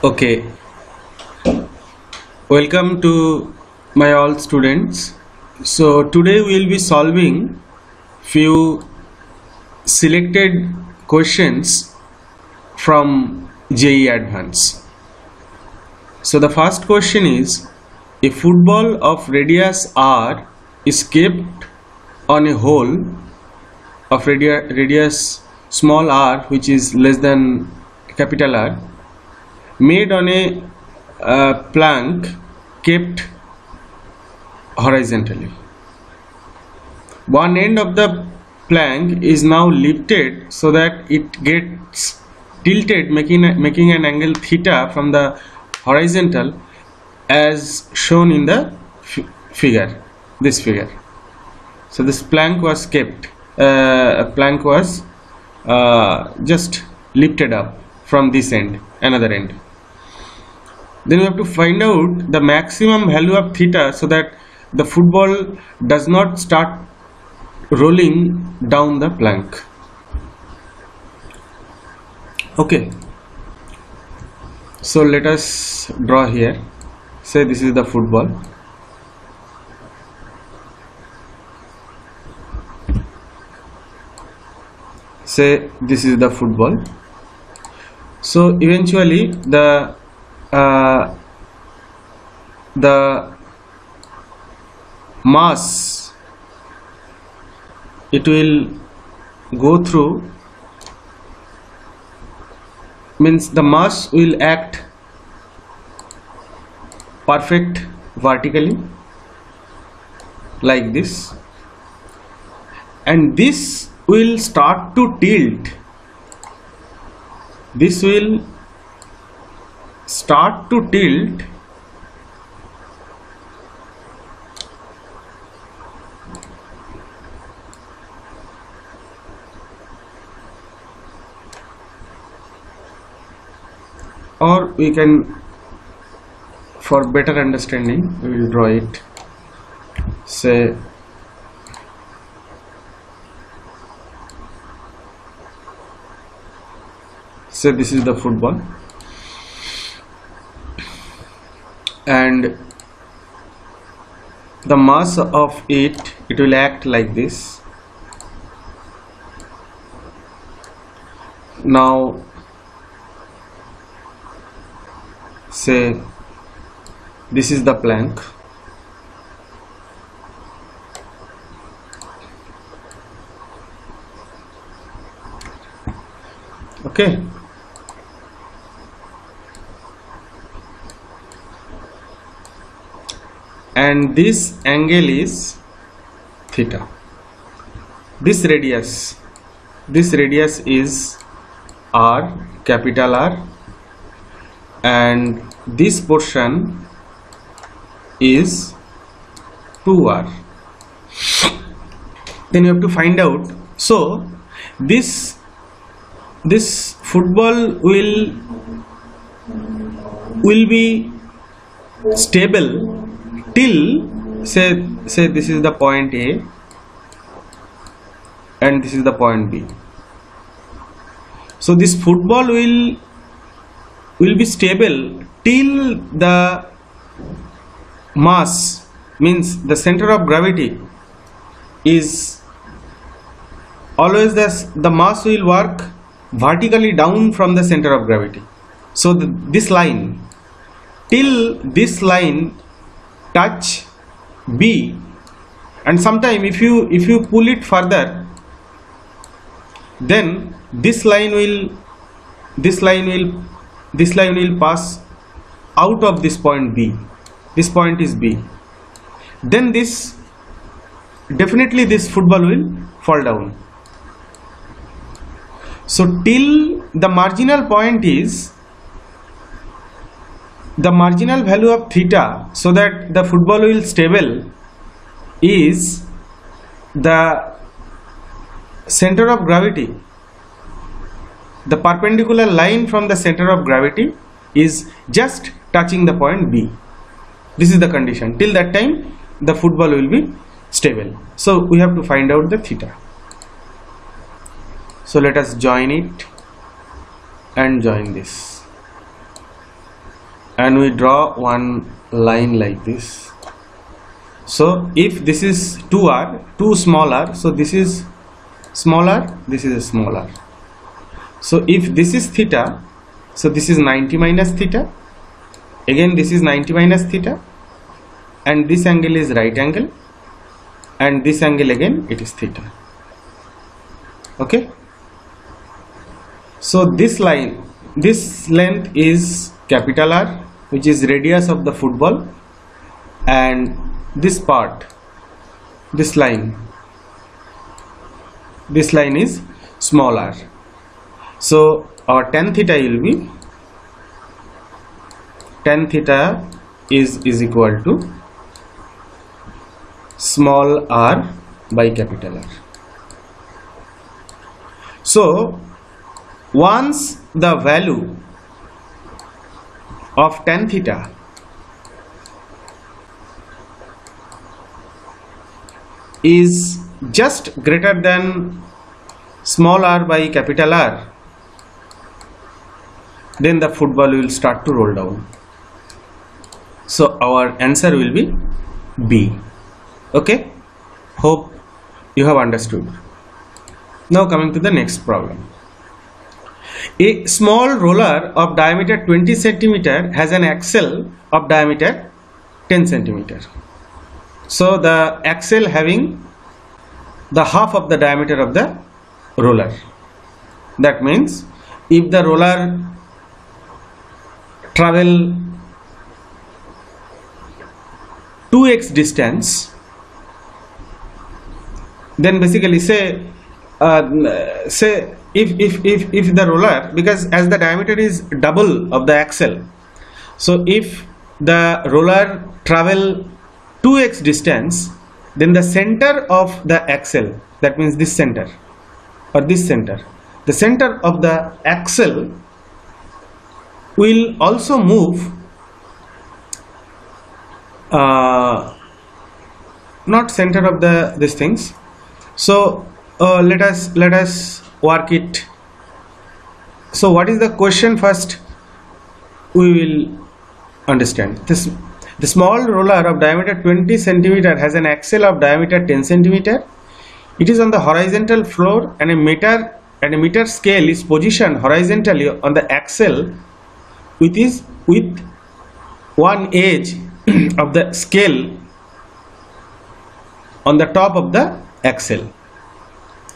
Okay, welcome to my all students. So today we will be solving few selected questions from JEE Advance. So the first question is, a football of radius r is kept on a hole of radius small r, which is less than capital R, made on a plank kept horizontally. One end of the plank is now lifted so that it gets tilted, making an angle theta from the horizontal as shown in the figure. So this plank was kept, just lifted up from this end, another end. Then we have to find out the maximum value of theta so that the football does not start rolling down the plank. Okay, so let us draw here. Say this is the football. Say this is the football. So eventually the mass it will go through, means the mass will act perfect vertically like this, and this will start to tilt. This will start to tilt or we can, for better understanding, we will draw it. Say this is the football, and the mass of it will act like this. Now say this is the plank, okay, and this angle is theta. This radius is r, capital R, and this portion is 2r. Then you have to find out. So this football will be stable till say this is the point A and this is the point B. So this football will be stable till the mass, means the center of gravity is always the mass will work vertically down from the center of gravity. So this line, till this line touch B, and sometime if you pull it further, then this line will pass out of this point B. This point is B. Then definitely this football will fall down. So till the marginal point is the marginal value of theta, so that the football will stable, is the center of gravity. The perpendicular line from the center of gravity is just touching the point B. This is the condition. Till that time the football will be stable. So we have to find out the theta. So let us join it and join this. and we draw one line like this. So if this is 2r, 2 small r, so this is smaller, this is a smaller. So if this is theta, so this is 90 minus theta, again this is 90 minus theta, and this angle is right angle, and this angle again it is theta. Okay, so this line, this length is capital R, which is radius of the football, and this part, this line is small r. So our tan theta will be, tan theta is equal to small r by capital R. So once the value of tan theta is just greater than small r by capital R, then the football will start to roll down. So our answer will be B. Okay, hope you have understood. Now coming to the next problem. A small roller of diameter 20 cm has an axle of diameter 10 cm. So the axle having the half of the diameter of the roller. That means if the roller travel 2x distance, then basically say if the roller, because as the diameter is double of the axle, so if the roller travel 2x distance, then the center of the axle, that means this center or this center, the center of the axle will also move not center of the these things. So let us work it. So what is the question first? We will understand this. The small roller of diameter 20 cm has an axle of diameter 10 cm. It is on the horizontal floor, and a meter scale is positioned horizontally on the axle with one edge of the scale on the top of the axle.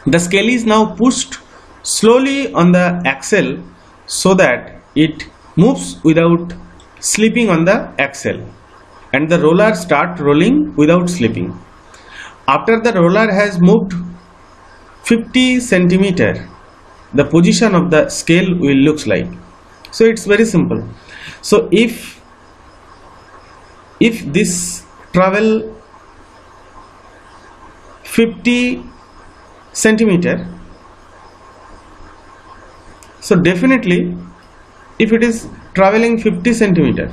The scale is now pushed slowly on the axle so that it moves without slipping on the axle, and the roller starts rolling without slipping. After the roller has moved 50 cm, the position of the scale will looks like. So it's very simple. So if this travel 50 cm, so definitely if it is traveling 50 cm,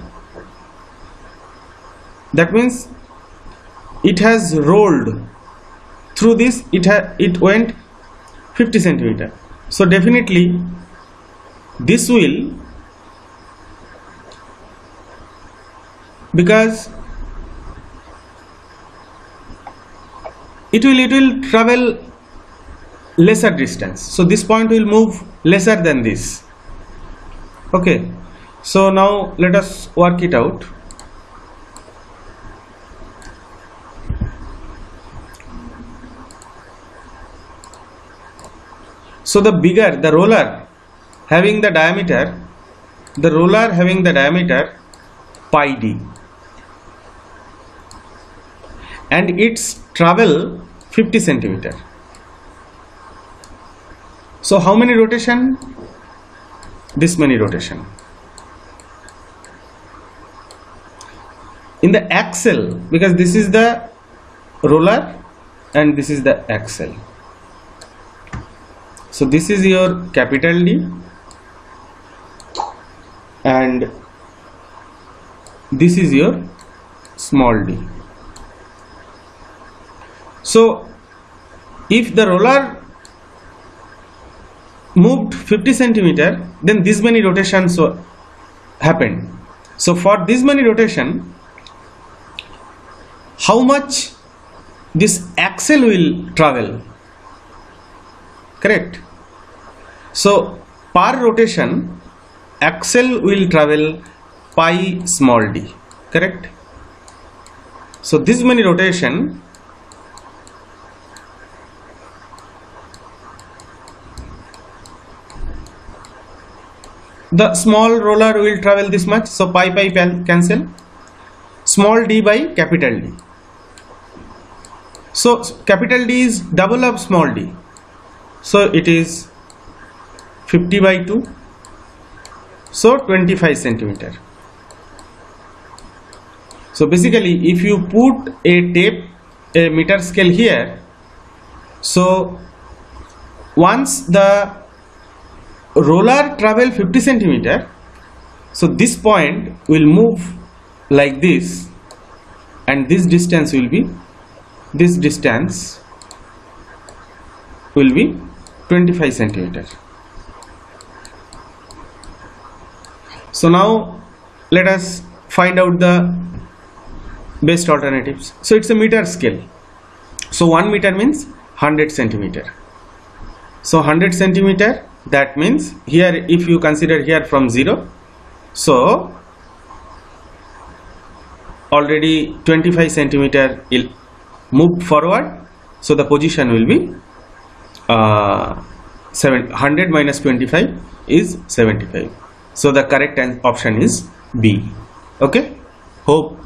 that means it has rolled through this, it went 50 cm. So definitely this will, because it will travel lesser distance, so this point will move lesser than this. Okay, so now let us work it out. So the bigger the roller having the diameter, pi d, and its travel 50 cm. So how many rotation? This many rotation. In the axle, because this is the roller and this is the axle. So this is your capital D and this is your small d. So if the roller moved 50 cm, then this many rotations happened. So for this many rotation, how much this axle will travel? Correct. So per rotation, axle will travel pi small d. Correct. So this many rotation, the small roller will travel this much, so pi cancel, small d by capital D. So capital D is double of small d, so it is 50 by 2, so 25 centimeter. So basically if you put a meter scale here, so once the roller travel 50 centimeter, so this point will move like this, and this distance will be 25 centimeter. So now let us find out the best alternatives. So it's a meter scale, so 1 meter means 100 centimeter. So 100 centimeter, that means here if you consider here from 0, so already 25 centimeter will move forward, so the position will be 100 minus 25 is 75. So the correct option is B. Okay, hope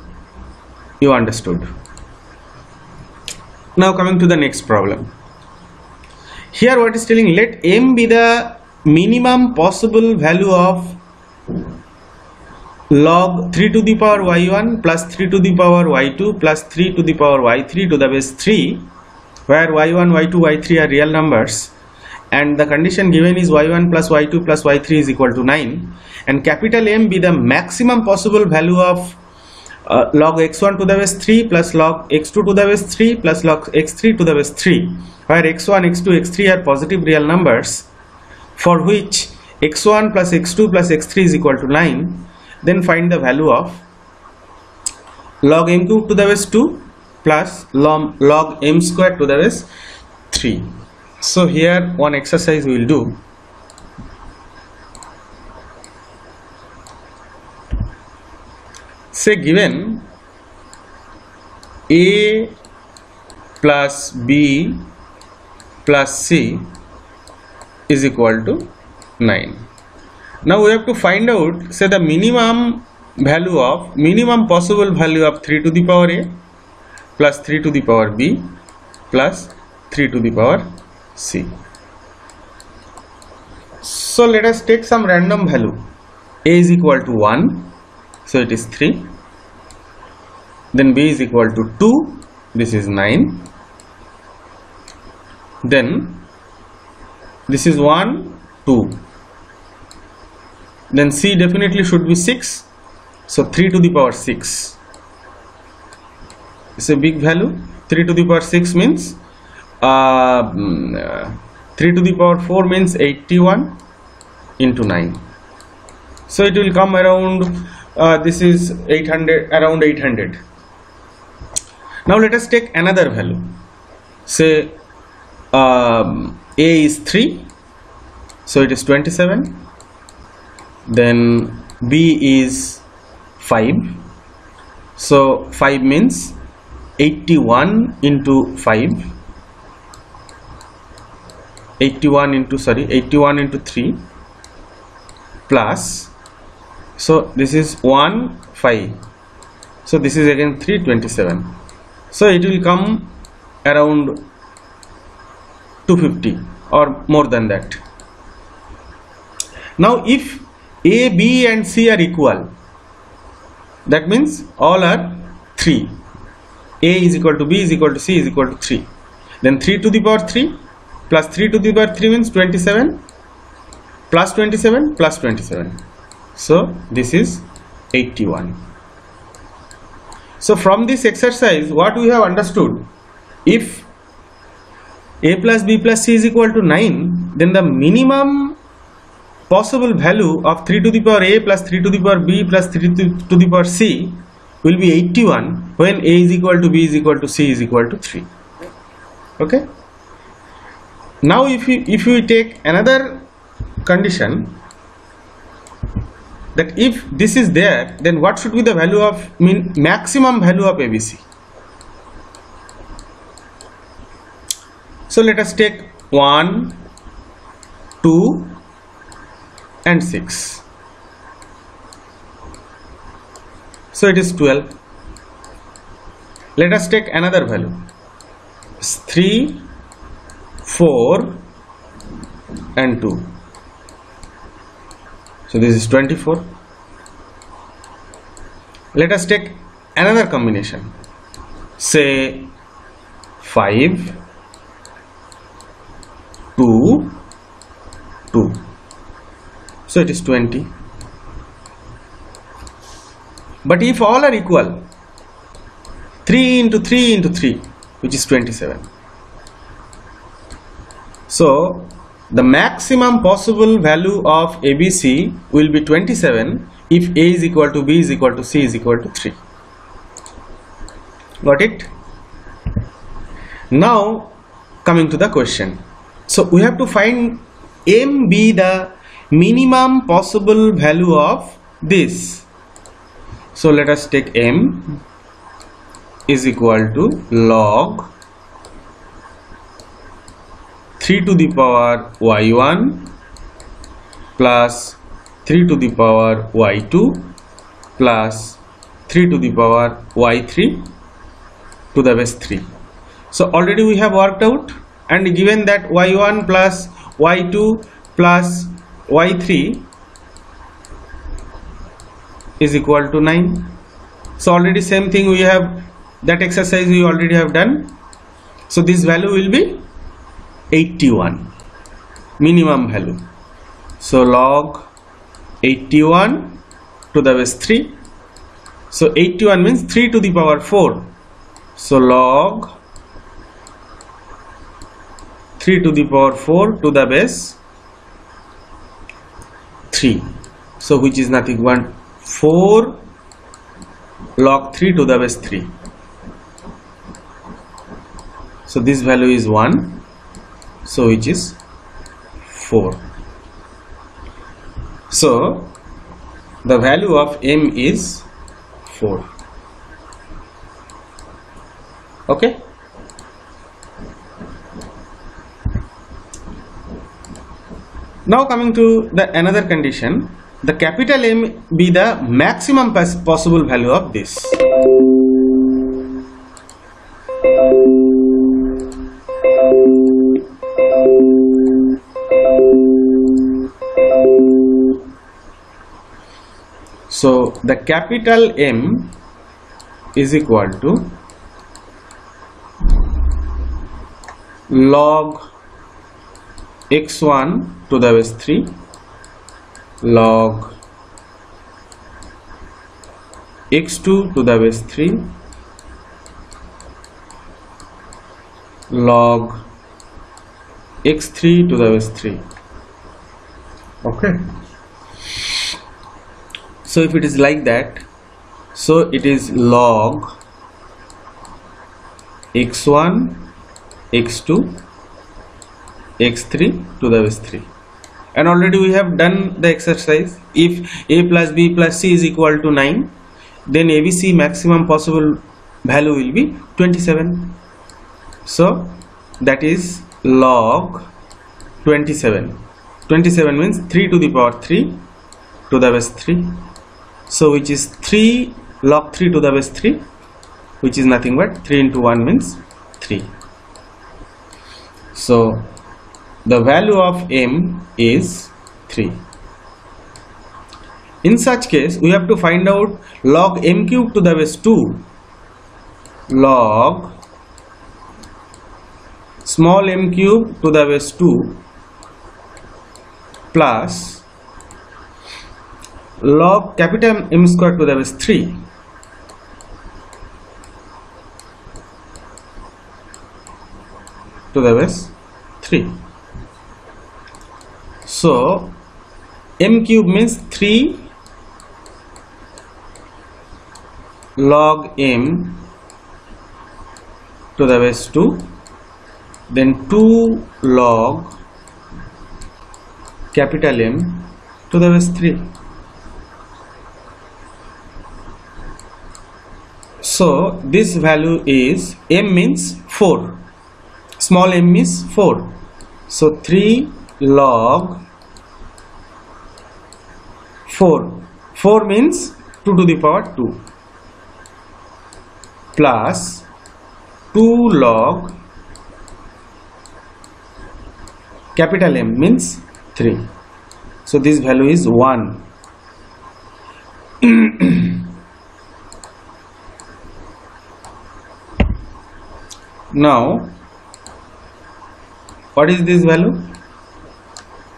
you understood. Now coming to the next problem. Here what is telling, let m be the minimum possible value of log 3 to the power y1 plus 3 to the power y2 plus 3 to the power y3 to the base 3, where y1, y2, y3 are real numbers, and the condition given is y1 plus y2 plus y3 is equal to 9, and capital M be the maximum possible value of log x1 to the base 3 plus log x2 to the base 3 plus log x3 to the base 3, where x1, x2, x3 are positive real numbers, for which x1 plus x2 plus x3 is equal to 9. Then find the value of log m cube to the base 2 plus log m square to the base 3. So here one exercise we will do. Say given a plus b plus c is equal to 9. Now we have to find out, say, the minimum possible value of 3 to the power a plus 3 to the power b plus 3 to the power c. So let us take some random value. A is equal to 1, so it is 3. Then b is equal to 2, this is 9. Then this is 1, 2. Then c definitely should be 6, so 3 to the power 6. It's a big value. 3 to the power 6 means 3 to the power 4 means 81 into 9. So it will come around this is 800, around 800. Now let us take another value. Say a is 3, so it is 27. Then b is 5, so 5 means 81 into 5, 81 into 3 plus, so this is 1, 5, so this is again 327, so it will come around 250 or more than that. Now if A, B and C are equal, that means all are 3. A is equal to B is equal to C is equal to 3. Then 3 to the power 3 plus 3 to the power 3 means 27 plus 27 plus 27. So this is 81. So from this exercise what we have understood, if A plus B plus C is equal to 9, then the minimum possible value of 3 to the power a plus 3 to the power b plus 3 to the power c will be 81 when a is equal to b is equal to c is equal to 3. Okay. Now if we take another condition, that if this is there, then what should be the value of maximum value of ABC? So let us take 1, 2 and 6. So it is 12. Let us take another value. It's 3, 4 and 2. So this is 24. Let us take another combination. Say 5, 2, 2. So it is 20. But if all are equal, 3 into 3 into 3, which is 27. So the maximum possible value of ABC will be 27 if A is equal to B is equal to C is equal to 3. Got it? Now coming to the question. So we have to find M be the minimum possible value of this. So let us take M is equal to log 3 to the power y1 plus 3 to the power y2 plus 3 to the power y3 to the base 3. So already we have worked out, and given that y1 plus y2 plus y3 is equal to 9. So already same thing we have, that exercise we already have done. So this value will be 81, minimum value. So log 81 to the base 3. So 81 means 3 to the power 4. So log 3 to the power 4 to the base 3. So which is nothing but 4 log 3 to the base 3. So this value is 1. So which is 4. So the value of M is 4. Okay. Now coming to the another condition, the capital M be the maximum possible value of this. So the capital M is equal to log x1 to the base 3 log x2 to the base 3 log x3 to the base 3. Okay. So if it is like that, so it is log x1, x2, x3 to the base 3. And already we have done the exercise. If a plus b plus c is equal to 9, then ABC maximum possible value will be 27. So that is log 27. 27 means 3 to the power 3 to the base 3. So which is 3 log 3 to the base 3, which is nothing but 3 into 1 means 3. So the value of M is 3. In such case, we have to find out log m cube to the base 2 log small m cube to the base 2 plus log capital M square to the base 3 to the base 3. So m cube means 3 log m to the base 2, then 2 log capital M to the base 3. So this value is, m means 4, small m is 4, so 3 log 4 means 2 to the power 2 plus 2 log capital M means 3. So this value is 1. Now what is this value?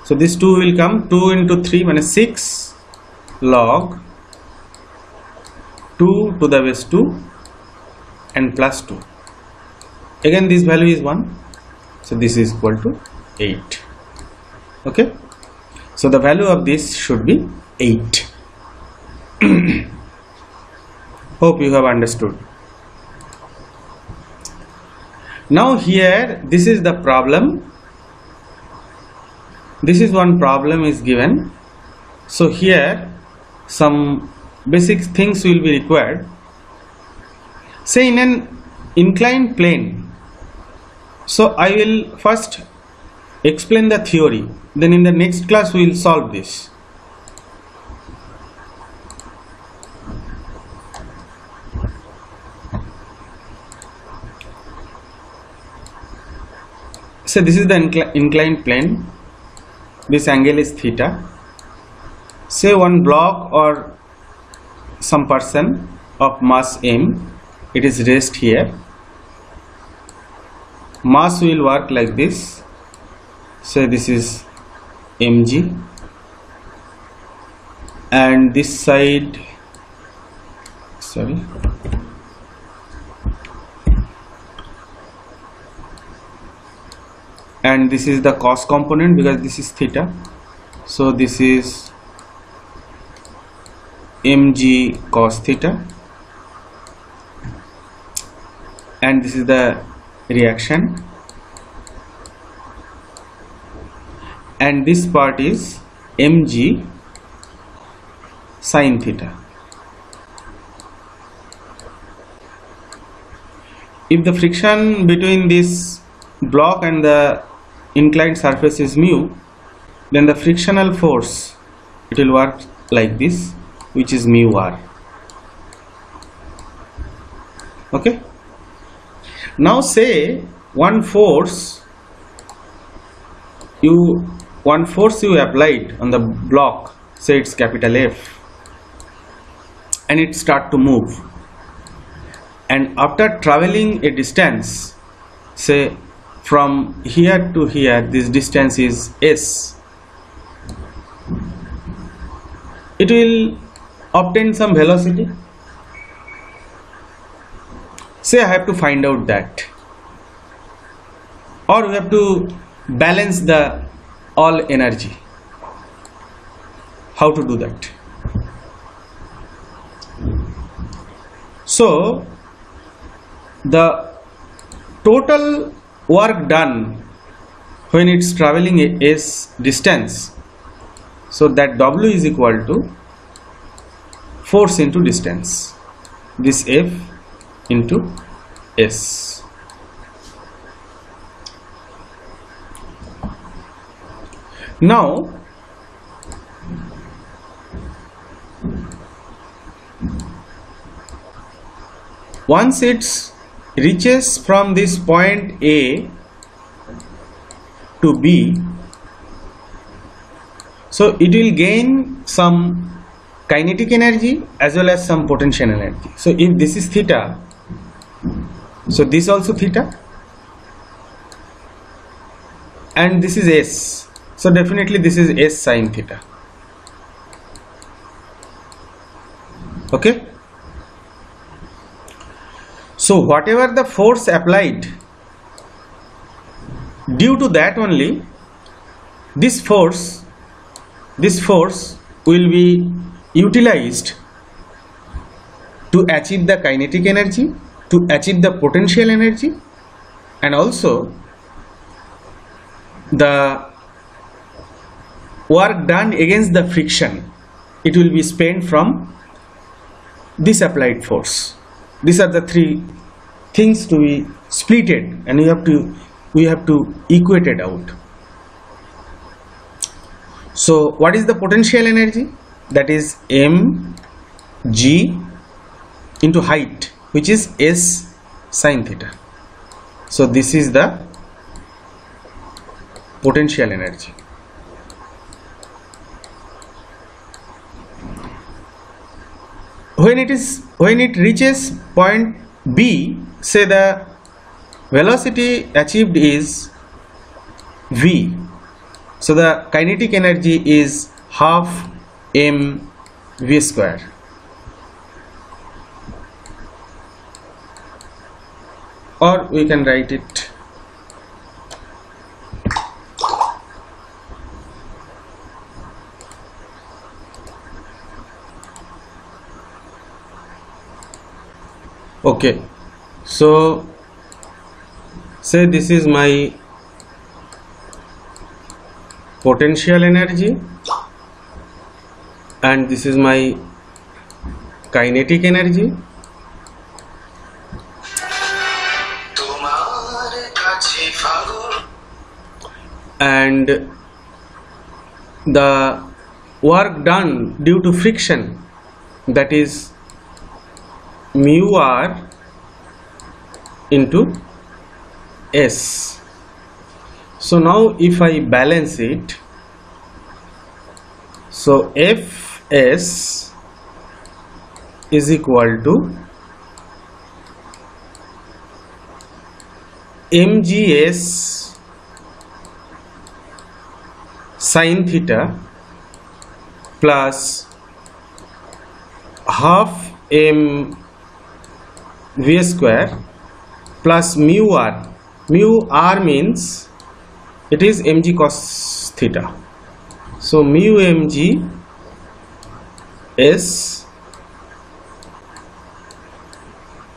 So this 2 will come, 2 into 3 minus 6 log 2 to the base 2 and plus 2. Again this value is 1, so this is equal to 8. Okay, so the value of this should be 8. Hope you have understood. Now here this is the problem. This is one problem is given. So here some basic things will be required. Say in an inclined plane. So I will first explain the theory, then in the next class we will solve this. So this is the inclined plane. This angle is theta. Say one block or some person of mass m, it is raised here. Mass will work like this. So this is mg, and this side, sorry, and this is the cos component because this is theta. So this is mg cos theta, and this is the reaction, and this part is mg sin theta. If the friction between this block and the inclined surface is mu, then the frictional force, it will work like this, which is mu r. Okay, now say one force you applied on the block, say it's capital F, and it start to move, and after traveling a distance, say from here to here, this distance is s, it will obtain some velocity. Say I have to find out that, or we have to balance the all energy. How to do that? So the total work done when it's traveling a s distance, so that W is equal to force into distance, this F into S. Now once it reaches from this point A to B, so it will gain some kinetic energy as well as some potential energy. So if this is theta, so this also theta, and this is S, so definitely this is S sin theta. Okay, so whatever the force applied, due to that only this force this force will be utilized to achieve the kinetic energy, to achieve the potential energy, and also the work done against the friction, it will be spent from this applied force. These are the three things to be splitted, and we have to equate it out. So what is the potential energy? That is mg into height, which is s sin theta. So this is the potential energy. When it reaches point B, say the velocity achieved is v. So the kinetic energy is half m v square. Or we can write it okay. So say this is my potential energy and this is my kinetic energy. And the work done due to friction, that is mu r into s. So now if I balance it, so Fs is equal to mgs sin theta plus half m v square plus mu r. Mu r means it is mg cos theta. So mu mg s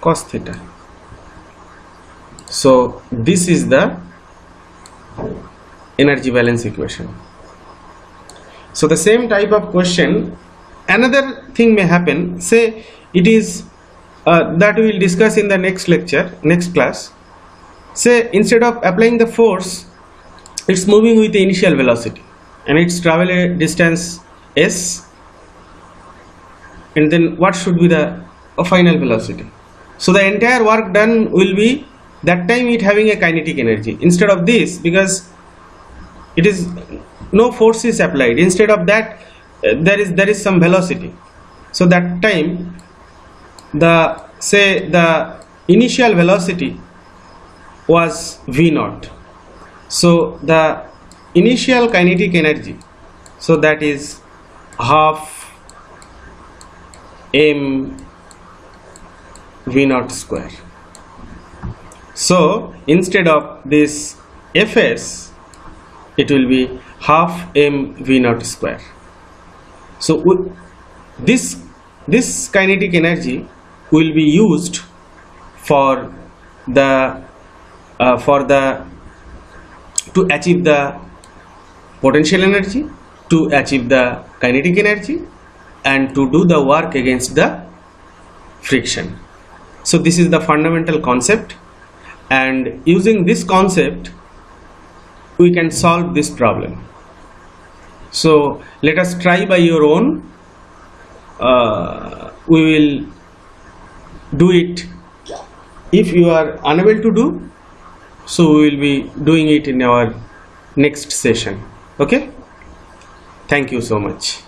cos theta. So this is the energy balance equation. So the same type of question, another thing may happen. Say it is that we will discuss in the next lecture, next class. Say instead of applying the force, it's moving with the initial velocity and it's travel a distance s, and then what should be the final velocity? So the entire work done will be that time it having a kinetic energy. Instead of this, because it is no force is applied, instead of that there is some velocity. So that time the initial velocity was v naught. So the initial kinetic energy, so that is half m v naught square. So instead of this Fs, it will be half m v naught square. So this kinetic energy will be used for the to achieve the potential energy, to achieve the kinetic energy, and to do the work against the friction. So this is the fundamental concept, and using this concept we can solve this problem. So let us try by your own. We will do it. If you are unable to do, so we will be doing it in our next session. Okay, thank you so much.